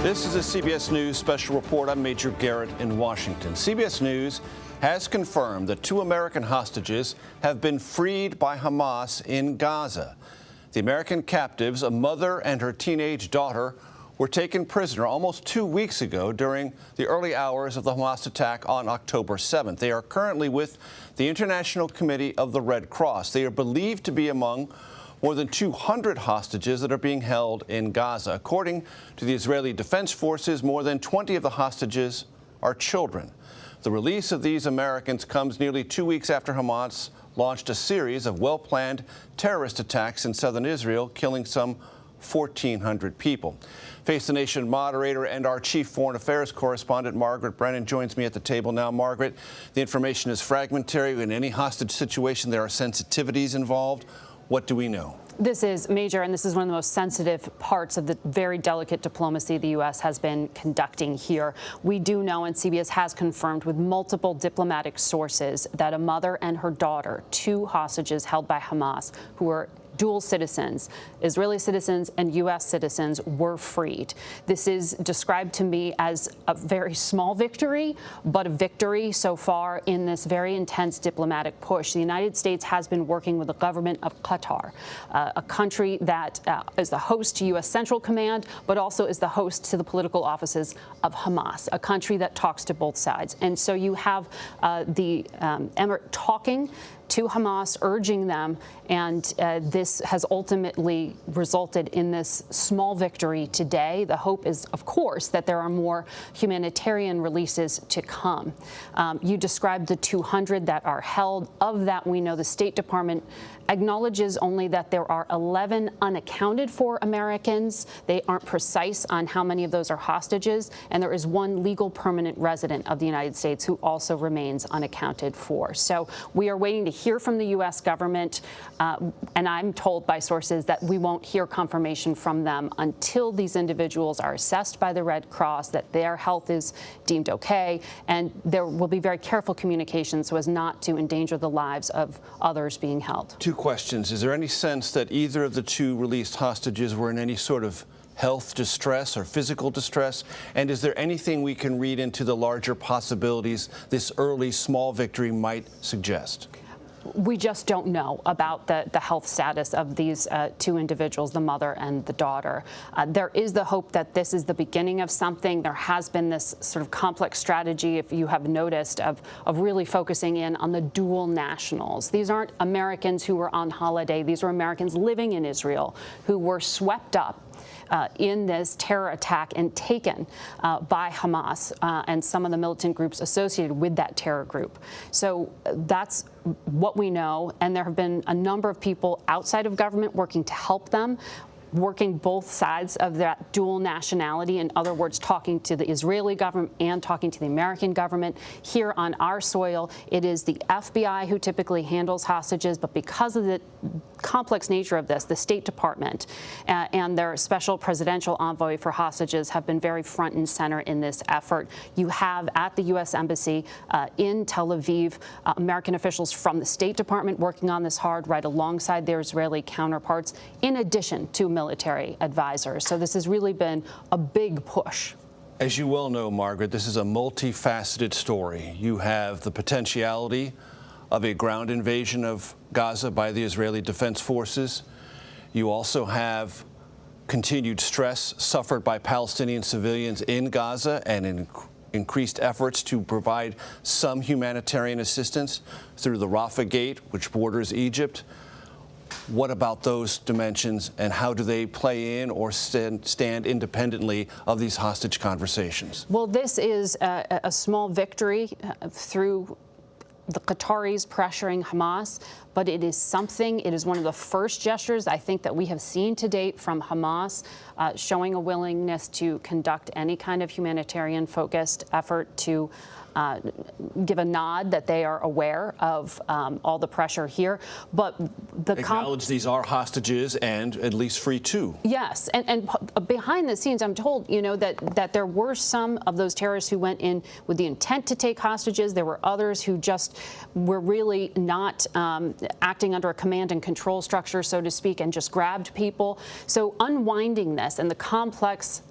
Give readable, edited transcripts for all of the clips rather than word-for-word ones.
This is a CBS News special report. I'm Major Garrett in Washington. CBS News has confirmed that 2 American hostages have been freed by Hamas in Gaza. The American captives, a mother and her teenage daughter, were taken prisoner almost 2 weeks ago during the early hours of the Hamas attack on October 7th. They are currently with the International Committee of the Red Cross. They are believed to be among more than 200 hostages that are being held in Gaza. According to the Israeli Defense Forces, more than 20 of the hostages are children. The release of these Americans comes nearly 2 weeks after Hamas launched a series of well-planned terrorist attacks in southern Israel, killing some 1,400 people. Face the Nation moderator and our chief foreign affairs correspondent, Margaret Brennan, joins me at the table now. Margaret, the information is fragmentary. In any hostage situation, there are sensitivities involved. What do we know? This is major, and this is one of the most sensitive parts of the very delicate diplomacy the U.S. has been conducting here. We do know, and CBS has confirmed with multiple diplomatic sources, that a mother and her daughter, 2 hostages held by Hamas, who were dual citizens, Israeli citizens and U.S. citizens, were freed. This is described to me as a very small victory, but a victory so far in this very intense diplomatic push. The United States has been working with the government of Qatar, a country that is the host to U.S. Central Command, but also is the host to the political offices of Hamas, a country that talks to both sides. And so you have the Emirate talking to Hamas, urging them, and this has ultimately resulted in this small victory today. The hope is, of course, that there are more humanitarian releases to come. You described the 200 that are held. Of that, we know the State Department acknowledges only that there are 11 unaccounted for Americans. They aren't precise on how many of those are hostages, and there is 1 legal permanent resident of the United States who also remains unaccounted for. So we are waiting to hear from the U.S. government, and I'm told by sources that we won't hear confirmation from them until these individuals are assessed by the Red Cross, that their health is deemed okay, and there will be very careful communication so as not to endanger the lives of others being held. 2 questions. Is there any sense that either of the 2 released hostages were in any sort of health distress or physical distress? And is there anything we can read into the larger possibilities this early small victory might suggest? We just don't know about the health status of these 2 individuals, the mother and the daughter. There is the hope that this is the beginning of something. There has been this sort of complex strategy, if you have noticed, of really focusing in on the dual nationals. These aren't Americans who were on holiday. These were Americans living in Israel who were swept up in this terror attack and taken by Hamas and some of the militant groups associated with that terror group. So that's what we know, and there have been a number of people outside of government working to help them, working both sides of that dual nationality, in other words, talking to the Israeli government and talking to the American government. Here on our soil, it is the FBI who typically handles hostages, but because of the complex nature of this, the State Department and their special presidential envoy for hostages have been very front and center in this effort. You have at the U.S. Embassy in Tel Aviv American officials from the State Department working on this hard, right alongside their Israeli counterparts, in addition to military advisors. So this has really been a big push. As you well know, Margaret, this is a multifaceted story. You have the potentiality of a ground invasion of Gaza by the Israeli Defense Forces. You also have continued stress suffered by Palestinian civilians in Gaza and increased efforts to provide some humanitarian assistance through the Rafah Gate, which borders Egypt. What about those dimensions, and how do they play in or stand independently of these hostage conversations? Well, this is a small victory through the Qataris pressuring Hamas, but it is something. It is one of the first gestures, I think, that we have seen to date from Hamas, showing a willingness to conduct any kind of humanitarian-focused effort to give a nod that they are aware of all the pressure here. But the acknowledge these are hostages and at least free 2. Yes, and behind the scenes, I'm told, you know, that there were some of those terrorists who went in with the intent to take hostages. There were others who just were really not acting under a command and control structure, so to speak, and just grabbed people. So unwinding this and the complex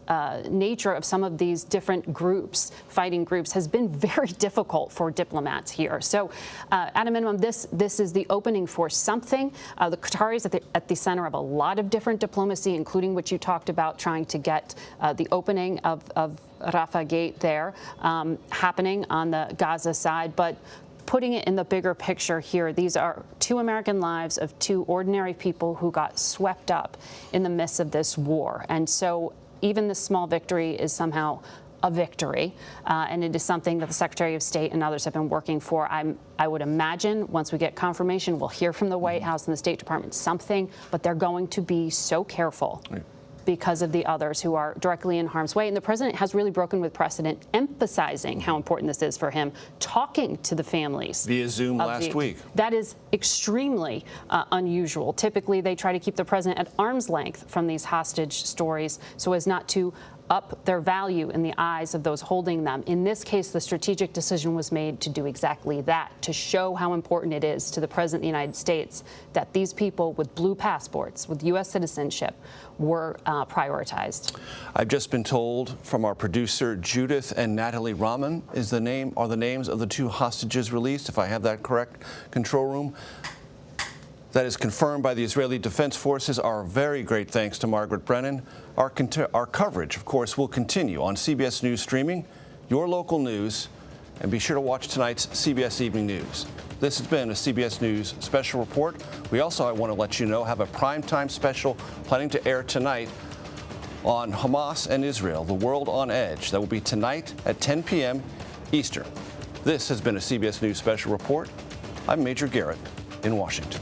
nature of some of these different groups, fighting groups, has been very difficult for diplomats here. So at a minimum, this is the opening for something. The Qataris at the center of a lot of different diplomacy, including what you talked about, trying to get the opening of Rafah Gate there happening on the Gaza side. But putting it in the bigger picture here, these are 2 American lives of 2 ordinary people who got swept up in the midst of this war. And so even this small victory is somehow a victory, and it is something that the Secretary of State and others have been working for. I would imagine once we get confirmation, we'll hear from the White House and the State Department something, but they're going to be so careful because of the others who are directly in harm's way. And the president has really broken with precedent, emphasizing how important this is for him, talking to the families. Via Zoom last week. That is extremely unusual. Typically, they try to keep the president at arm's length from these hostage stories so as not to up their value in the eyes of those holding them. In this case, the strategic decision was made to do exactly that, to show how important it is to the President of the United States that these people with blue passports, with U.S. citizenship, were prioritized. I've just been told from our producer, Judith and Natalie Raanan are the names of the 2 hostages released, if I have that correct, control room. That is confirmed by the Israeli Defense Forces. Our very great thanks to Margaret Brennan. Our coverage, of course, will continue on CBS News Streaming, your local news, and be sure to watch tonight's CBS Evening News. This has been a CBS News special report. We also, I want to let you know, have a primetime special planning to air tonight on Hamas and Israel, The World on Edge. That will be tonight at 10 p.m. Eastern. This has been a CBS News special report. I'm Major Garrett in Washington.